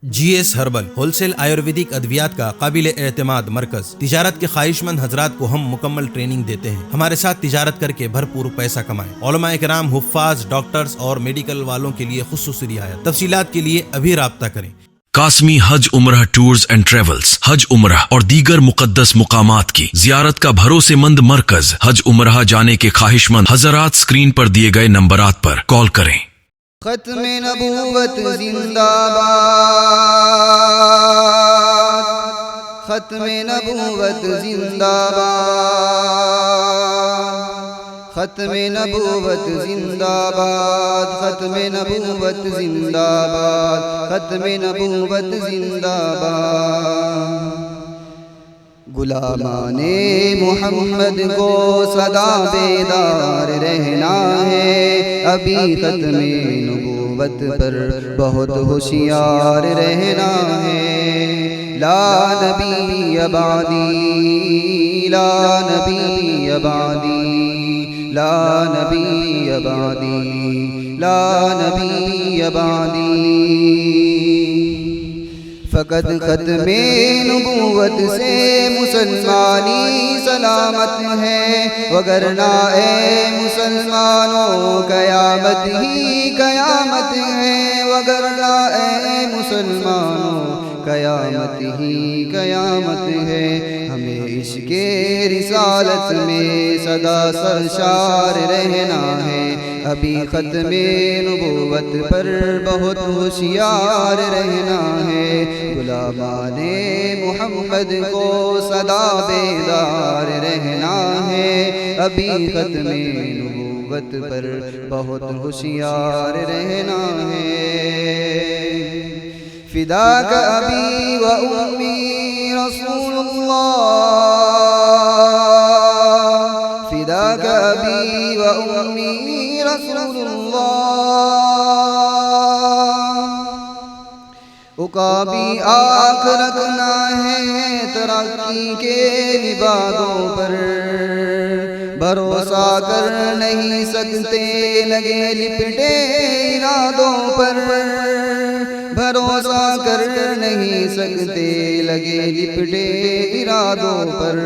GS herbal wholesale Ayurvedic ادویات کا قابل اعتماد مرکز۔ تجارت کے خواہش مند حضرات کو ہم مکمل ٹریننگ دیتے ہیں۔ ہمارے ساتھ تجارت کر کے بھرپور پیسہ کمائیں۔ علماء کرام، حفاظ، ڈاکٹرز اور میڈیکل والوں کے لیے خصوصی رعایت۔ تفصیلات کے لیے ابھی رابطہ کریں۔ قاسمی حج عمرہ ٹورز اینڈ ٹریولز حج عمرہ اور دیگر مقدس مقامات کی زیارت کا بھروسے مند مرکز۔ حج عمرہ جانے کے خواہش مند حضرات اسکرین پر دیے گئے نمبرات پر کال کریں۔ ختم نبوت زندہ باد، ختم نبوت زندہ باد، ختم نبوت زندہ باد، ختم نبوت زندہ باد، ختم نبوت زندہ باد۔ غلامان محمد کو سدا بیدار رہنا ہے، ابھی ختم نبوت پر بہت ہوشیار رہنا ہے۔ لا نبی بعدی، لا نبی بعدی، لا نبی بعدی، لا نبی بعدی۔ فقط ختم نبوت سے مسلمانی سلامت ہے، وگرنہ اے مسلمانوں قیامت ہی قیامت ہے، وگرنہ اے مسلمانوں قیامت ہی قیامت ہے۔ ہمیں عشق رسالت میں سدا سرشار رہنا ہے، ابھی ختم نبوت پر بہت ہوشیار رہنا ہے۔ غلامان محمد کو سدا بیدار رہنا ہے، ابھی ختم نبوت پر بہت ہوشیار رہنا ہے۔ فداک ابی و امی رسول اللہ، فداک ابی و امی رسول اللہ۔ عقابی آنکھ رکھنا ہے ترقی کے لبادوں پر، بھروسہ کر نہیں سکتے لگے لپٹے ارادوں پر، بھروسہ کر نہیں سکتے لگے لپٹے ارادوں پر۔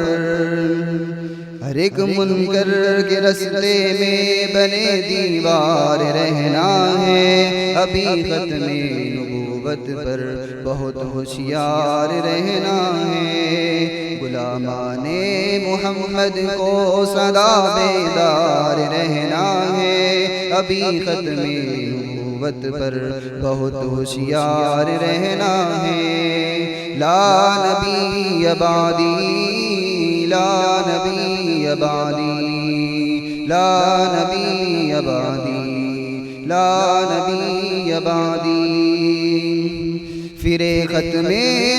ہر ایک منکر کے رستے میں بنے دیوار رہنا ہے، ابھی ختم نبوت پر بہت ہوشیار رہنا ہے۔ غلامان محمد کو سدا بیدار رہنا ہے، ابھی ختم نبوت پر بہت ہوشیار رہنا ہے۔ لا نبی بعدی، لا نبی بعدی، لا نبی بعدی، لا نبی بعدی۔ پھر ختم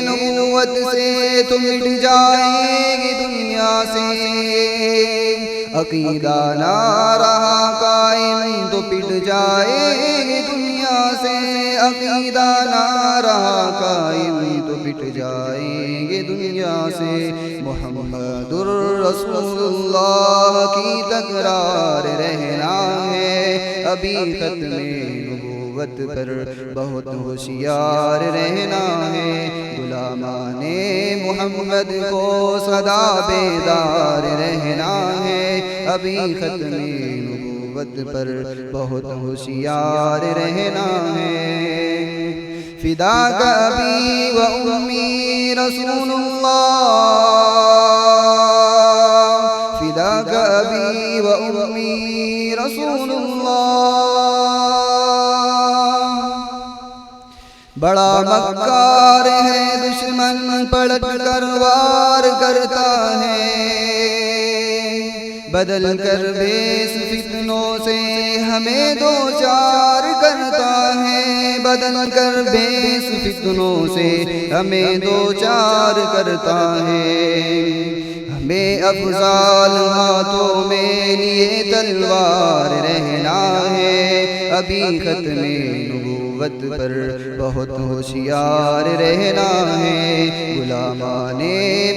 نبوت سے تو مٹ جائے گی دنیا سے، عقیدہ نہ رہا قائم تو پٹ جائے گی دنیا سے، عقیدہ نہ رہا قائم تو پٹ جائیں گے دنیا سے۔ محمد الرسول اللہ کی تکرار رہنا ہے، ابھی ختم نبوت پر بہت ہوشیار رہنا ہے۔ غلامان محمد کو سدا بیدار رہنا ہے، ابھی ختم نبوت پر بہت ہوشیار رہنا ہے۔ فداک ابی و امی رسول اللہ، فداک ابی و امی رسول اللہ۔ بڑا مکار ہے دشمن، پلٹ کر وار کرتا ہے، بدل کر بیس فتنوں سے ہمیں دو چار کرتا ہے، بدل کر بیس فتنوں سے ہمیں دو چار کرتا ہے۔ ہمیں افضال ہاتھوں میں لیے تلوار رہنا ہے، ابھی ختم نبوت پر بہت ہوشیار رہنا ہے۔ غلامان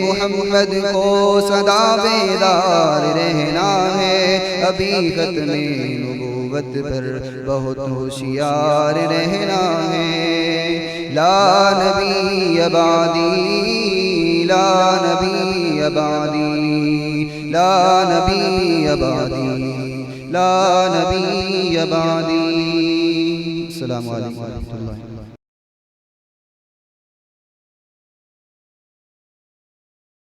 محمد کو سدا بیدار رہنا ہے، ابھی ختم نبوت پر بہت ہوشیار رہنا ہے۔ لا نبی بعدی لا نبی بعدی لا نبی بعدی لا نبی بعدی. السلام علیکم ورحمۃ اللہ.